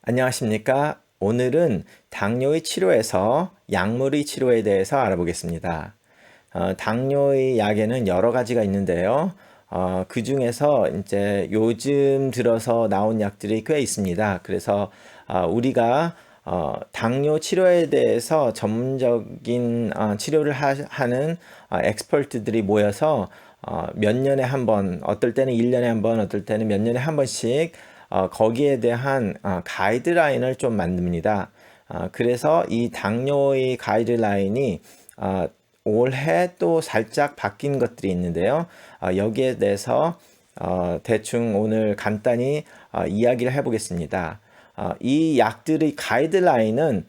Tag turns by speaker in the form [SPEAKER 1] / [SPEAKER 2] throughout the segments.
[SPEAKER 1] 안녕하십니까? 오늘은 당뇨의 치료에서 약물의 치료에 대해서 알아보겠습니다. 당뇨의 약에는 여러 가지가 있는데요. 그 중에서 이제 요즘 들어서 나온 약들이 꽤 있습니다. 그래서 우리가 당뇨 치료에 대해서 전문적인 치료를 하는 엑스퍼트들이 모여서 몇 년에 한 번, 어떨 때는 1년에 한 번, 어떨 때는 몇 년에 한 번씩 거기에 대한 가이드라인을 좀 만듭니다. 그래서 이 당뇨의 가이드라인이 올해 또 살짝 바뀐 것들이 있는데요. 여기에 대해서 대충 오늘 간단히 이야기를 해보겠습니다. 이 약들의 가이드라인은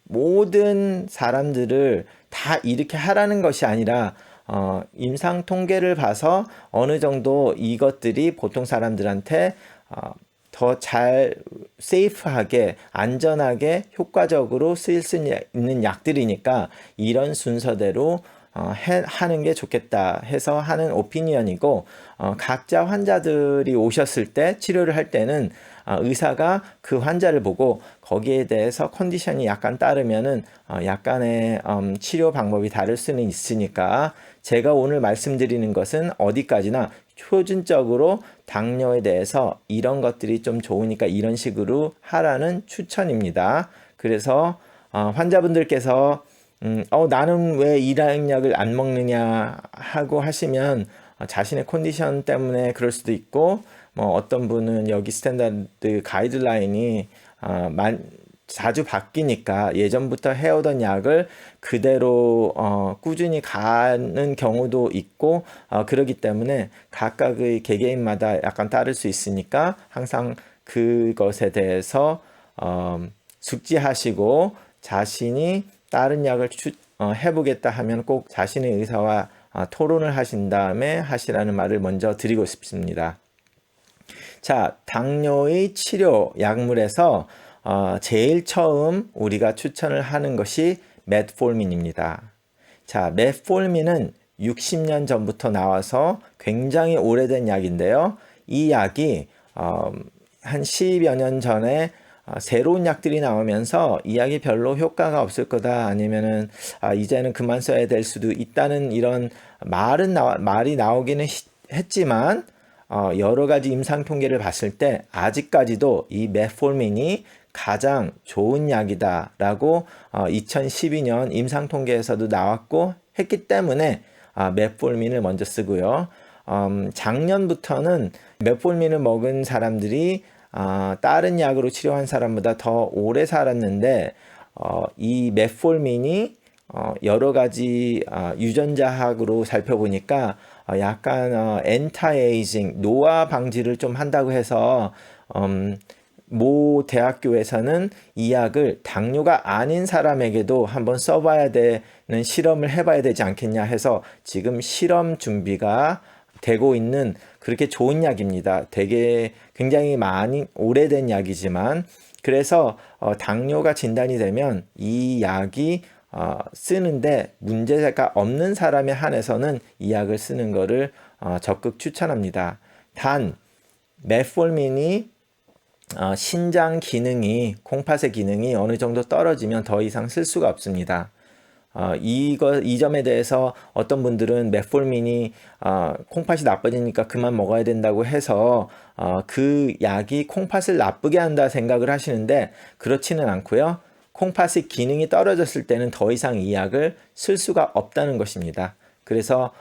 [SPEAKER 1] 모든 사람들을 다 이렇게 하라는 것이 아니라 임상 통계를 봐서 어느 정도 이것들이 보통 사람들한테 더 잘 세이프하게 안전하게 효과적으로 쓰일 수 있는 약들이니까 이런 순서대로 하는 게 좋겠다 해서 하는 오피니언이고, 각자 환자들이 오셨을 때 치료를 할 때는 의사가 그 환자를 보고 거기에 대해서 컨디션이 약간 따르면은 약간의 치료 방법이 다를 수는 있으니까, 제가 오늘 말씀드리는 것은 어디까지나 표준적으로 당뇨에 대해서 이런 것들이 좀 좋으니까 이런 식으로 하라는 추천입니다. 그래서 환자분들께서 나는 왜 이 약을 안 먹느냐 하고 하시면 자신의 컨디션 때문에 그럴 수도 있고, 뭐 어떤 분은 여기 스탠다드 가이드라인이 자주 바뀌니까 예전부터 해오던 약을 그대로 꾸준히 가는 경우도 있고, 그러기 때문에 각각의 개개인마다 약간 따를 수 있으니까 항상 그것에 대해서 숙지하시고, 자신이 다른 약을 해보겠다 하면 꼭 자신의 의사와 토론을 하신 다음에 하시라는 말을 먼저 드리고 싶습니다. 자, 당뇨의 치료 약물에서 제일 처음 우리가 추천을 하는 것이 메트폴민입니다. 자, 메트폴민은 60년 전부터 나와서 굉장히 오래된 약인데요. 이 약이 한 10여 년 전에 새로운 약들이 나오면서 이 약이 별로 효과가 없을 거다, 아니면은 이제는 그만 써야 될 수도 있다는 이런 말이 나오기는 했지만, 여러 가지 임상 통계를 봤을 때 아직까지도 이 메트폴민이 가장 좋은 약이다라고 2012년 임상 통계에서도 나왔고 했기 때문에 메트폴민을 먼저 쓰고요. 작년부터는 메트폴민을 먹은 사람들이 다른 약으로 치료한 사람보다 더 오래 살았는데, 이 메트폴민이 여러 가지 유전자학으로 살펴보니까 약간 엔타에이징, 노화 방지를 좀 한다고 해서 모 대학교에서는 이 약을 당뇨가 아닌 사람에게도 한번 써봐야 되는 실험을 해봐야 되지 않겠냐 해서 지금 실험 준비가 되고 있는 그렇게 좋은 약입니다. 되게 굉장히 많이 오래된 약이지만, 그래서 당뇨가 진단이 되면 이 약이 쓰는데 문제가 없는 사람에 한해서는 이 약을 쓰는 것을 적극 추천합니다. 단 메트폴민이 신장 기능이, 콩팥의 기능이 어느 정도 떨어지면 더 이상 쓸 수가 없습니다. 이 점에 대해서 어떤 분들은 메트폴민이 콩팥이 나빠지니까 그만 먹어야 된다고 해서 그 약이 콩팥을 나쁘게 한다 생각을 하시는데, 그렇지는 않고요. 콩팥의 기능이 떨어졌을 때는 더 이상 이 약을 쓸 수가 없다는 것입니다. 그래서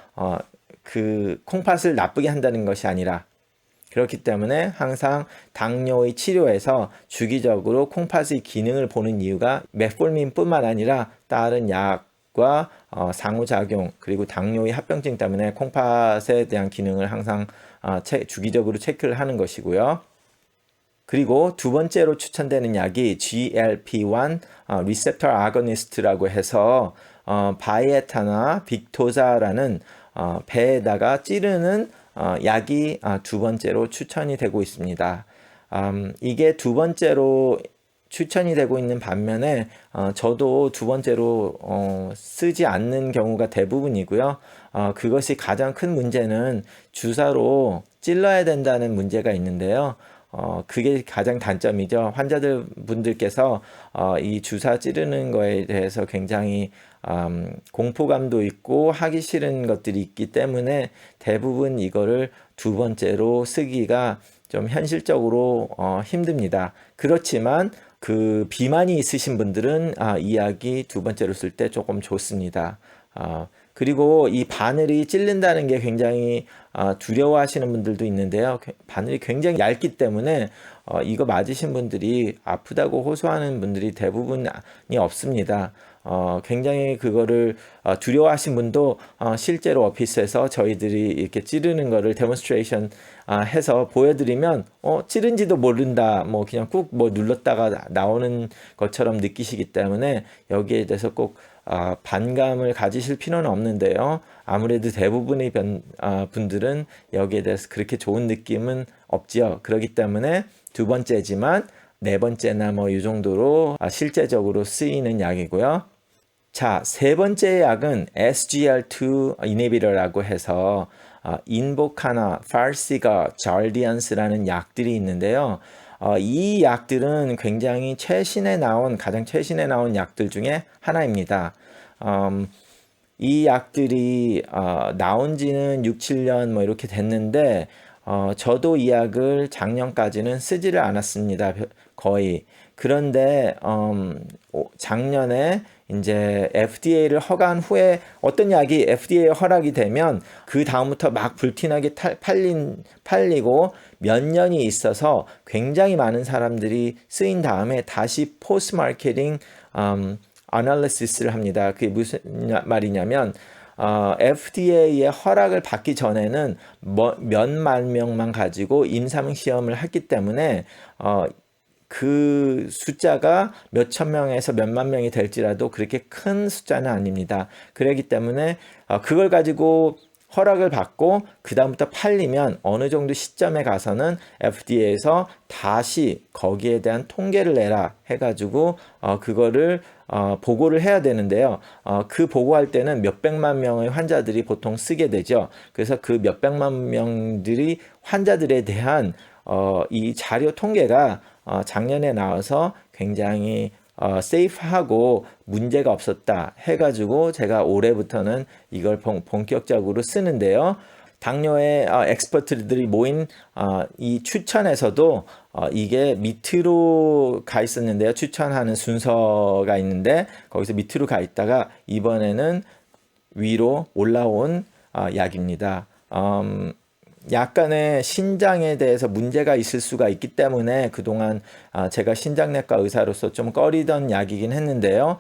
[SPEAKER 1] 그 콩팥을 나쁘게 한다는 것이 아니라, 그렇기 때문에 항상 당뇨의 치료에서 주기적으로 콩팥의 기능을 보는 이유가 메트폴민뿐만 아니라 다른 약과 상호작용, 그리고 당뇨의 합병증 때문에 콩팥에 대한 기능을 항상 주기적으로 체크를 하는 것이고요. 그리고 두 번째로 추천되는 약이 GLP-1 리셉터 아고니스트라고 해서 바이에타나 빅토자라는 배에다가 찌르는 약이 두 번째로 추천이 되고 있습니다. 이게 두 번째로 추천이 되고 있는 반면에 저도 두 번째로 쓰지 않는 경우가 대부분이고요. 그것이 가장 큰 문제는 주사로 찔러야 된다는 문제가 있는데요. 그게 가장 단점이죠. 환자분들께서 이 주사 찌르는 거에 대해서 굉장히 공포감도 있고 하기 싫은 것들이 있기 때문에 대부분 이거를 두 번째로 쓰기가 좀 현실적으로 힘듭니다. 그렇지만 그 비만이 있으신 분들은 이 약이 두 번째로 쓸 때 조금 좋습니다. 그리고 이 바늘이 찔린다는 게 굉장히 두려워하시는 분들도 있는데요. 바늘이 굉장히 얇기 때문에 이거 맞으신 분들이 아프다고 호소하는 분들이 대부분이 없습니다. 굉장히 그거를 두려워하신 분도 실제로 오피스에서 저희들이 이렇게 찌르는 거를 데몬스트레이션 해서 보여드리면 찌른지도 모른다, 뭐 그냥 꾹 뭐 눌렀다가 나오는 것처럼 느끼시기 때문에 여기에 대해서 꼭 반감을 가지실 필요는 없는데요. 아무래도 대부분의 분들은 여기에 대해서 그렇게 좋은 느낌은 없지요. 그렇기 때문에 두 번째지만 네 번째나 뭐 이 정도로 실제적으로 쓰이는 약이고요. 자, 세 번째 약은 SGLT2 이네비터라고 해서 인보카나, 팔시가, 잘디안스라는 약들이 있는데요. 이 약들은 굉장히 가장 최신에 나온 약들 중에 하나입니다. 이 약들이 나온 지는 6, 7년 뭐 이렇게 됐는데 저도 이 약을 작년까지는 쓰지를 않았습니다. 거의. 그런데 작년에 이제 FDA를 허가한 후에 어떤 약이 FDA 허락이 되면 그 다음부터 막 불티나게 팔리고 몇 년이 있어서 굉장히 많은 사람들이 쓰인 다음에 다시 포스트 마케팅 아날리시스를 합니다. 그게 무슨 말이냐면 FDA의 허락을 받기 전에는 몇만 명만 가지고 임상 시험을 했기 때문에 그 숫자가 몇천 명에서 몇만 명이 될지라도 그렇게 큰 숫자는 아닙니다. 그렇기 때문에 그걸 가지고 허락을 받고 그 다음부터 팔리면 어느 정도 시점에 가서는 FDA에서 다시 거기에 대한 통계를 내라 해가지고 그거를 보고를 해야 되는데요. 그 보고할 때는 몇백만 명의 환자들이 보통 쓰게 되죠. 그래서 그 몇백만 명들이 환자들에 대한 이 자료 통계가 작년에 나와서 굉장히 세이프하고 문제가 없었다 해가지고 제가 올해부터는 이걸 본격적으로 쓰는데요. 당뇨의 엑스퍼트들이 모인 이 추천에서도 이게 밑으로 가 있었는데요. 추천하는 순서가 있는데 거기서 밑으로 가 있다가 이번에는 위로 올라온 약입니다. 약간의 신장에 대해서 문제가 있을 수가 있기 때문에 그동안 제가 신장내과 의사로서 좀 꺼리던 약이긴 했는데요.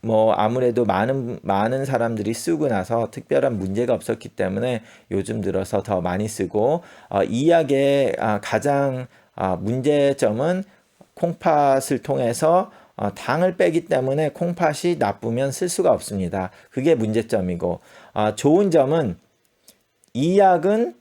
[SPEAKER 1] 뭐 아무래도 많은 사람들이 쓰고 나서 특별한 문제가 없었기 때문에 요즘 들어서 더 많이 쓰고 이 약의 가장 문제점은 콩팥을 통해서 당을 빼기 때문에 콩팥이 나쁘면 쓸 수가 없습니다. 그게 문제점이고 좋은 점은 이 약은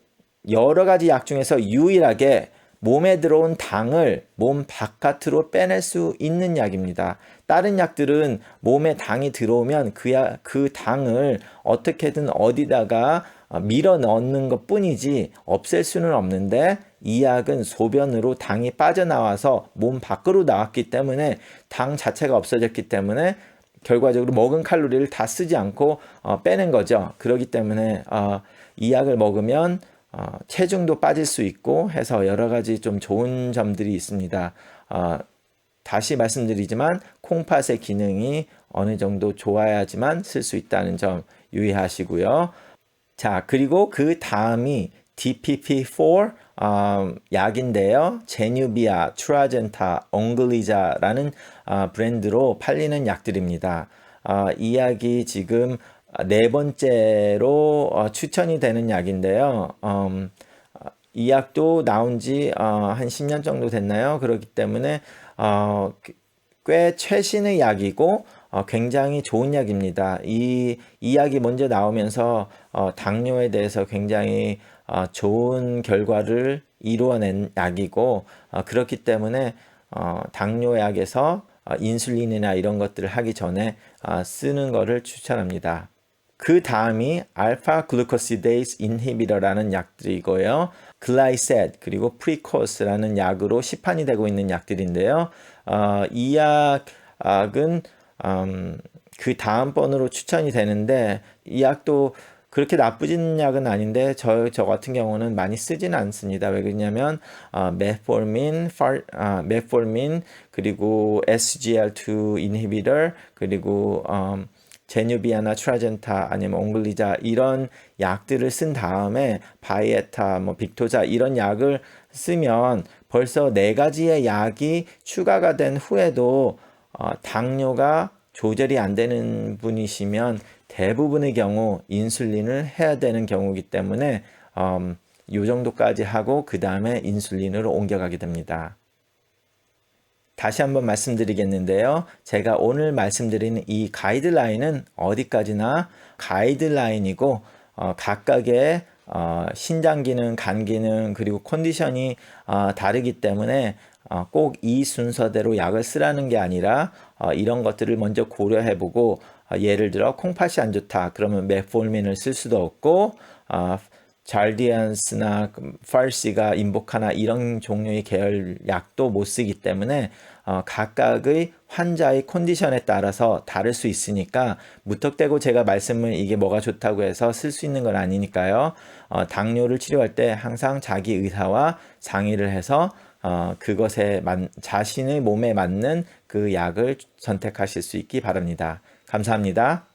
[SPEAKER 1] 여러 가지 약 중에서 유일하게 몸에 들어온 당을 몸 바깥으로 빼낼 수 있는 약입니다. 다른 약들은 몸에 당이 들어오면 그 당을 어떻게든 어디다가 밀어 넣는 것 뿐이지 없앨 수는 없는데 이 약은 소변으로 당이 빠져나와서 몸 밖으로 나왔기 때문에 당 자체가 없어졌기 때문에 결과적으로 먹은 칼로리를 다 쓰지 않고 빼낸 거죠. 그렇기 때문에 이 약을 먹으면 체중도 빠질 수 있고 해서 여러 가지 좀 좋은 점들이 있습니다. 다시 말씀드리지만 콩팥의 기능이 어느 정도 좋아야지만 쓸 수 있다는 점 유의하시고요. 자, 그리고 그 다음이 DPP4 약인데요. 제뉴비아, 트라젠타, 옹글리자라는 브랜드로 팔리는 약들입니다. 이 약이 지금 네 번째로 추천이 되는 약인데요. 이 약도 나온 지 한 10년 정도 됐나요? 그렇기 때문에 꽤 최신의 약이고 굉장히 좋은 약입니다. 이 약이 먼저 나오면서 당뇨에 대해서 굉장히 좋은 결과를 이루어낸 약이고 그렇기 때문에 당뇨약에서 인슐린이나 이런 것들을 하기 전에 쓰는 것을 추천합니다. 그 다음이 알파 글루코시데이스 인히비터라는 약들이고요. 글라이셋 그리고 프리코스라는 약으로 시판이 되고 있는 약들인데요. 이 약은 그 다음 번으로 추천이 되는데 이 약도 그렇게 나쁘진 약은 아닌데 저 같은 경우는 많이 쓰지는 않습니다. 왜 그러냐면 메폴민 그리고 SGL2 인히비터 그리고 제뉴비아나 트라젠타 아니면 옹글리자 이런 약들을 쓴 다음에 바이에타 뭐 빅토자 이런 약을 쓰면 벌써 4가지의 약이 추가가 된 후에도 당뇨가 조절이 안 되는 분이시면 대부분의 경우 인슐린을 해야 되는 경우이기 때문에 요 정도까지 하고 그 다음에 인슐린으로 옮겨가게 됩니다. 다시 한번 말씀드리겠는데요. 제가 오늘 말씀드리는 이 가이드라인은 어디까지나 가이드라인이고 각각의 신장 기능, 간 기능 그리고 컨디션이 다르기 때문에 꼭 이 순서대로 약을 쓰라는 게 아니라 이런 것들을 먼저 고려해보고 예를 들어 콩팥이 안 좋다 그러면 메폴민을 쓸 수도 없고 잘디안스나 파르시가 인보카나 이런 종류의 계열 약도 못 쓰기 때문에 각각의 환자의 컨디션에 따라서 다를 수 있으니까 무턱대고 제가 말씀을 이게 뭐가 좋다고 해서 쓸 수 있는 건 아니니까요. 당뇨를 치료할 때 항상 자기 의사와 상의를 해서 그것에 자신의 몸에 맞는 그 약을 선택하실 수 있기 바랍니다. 감사합니다.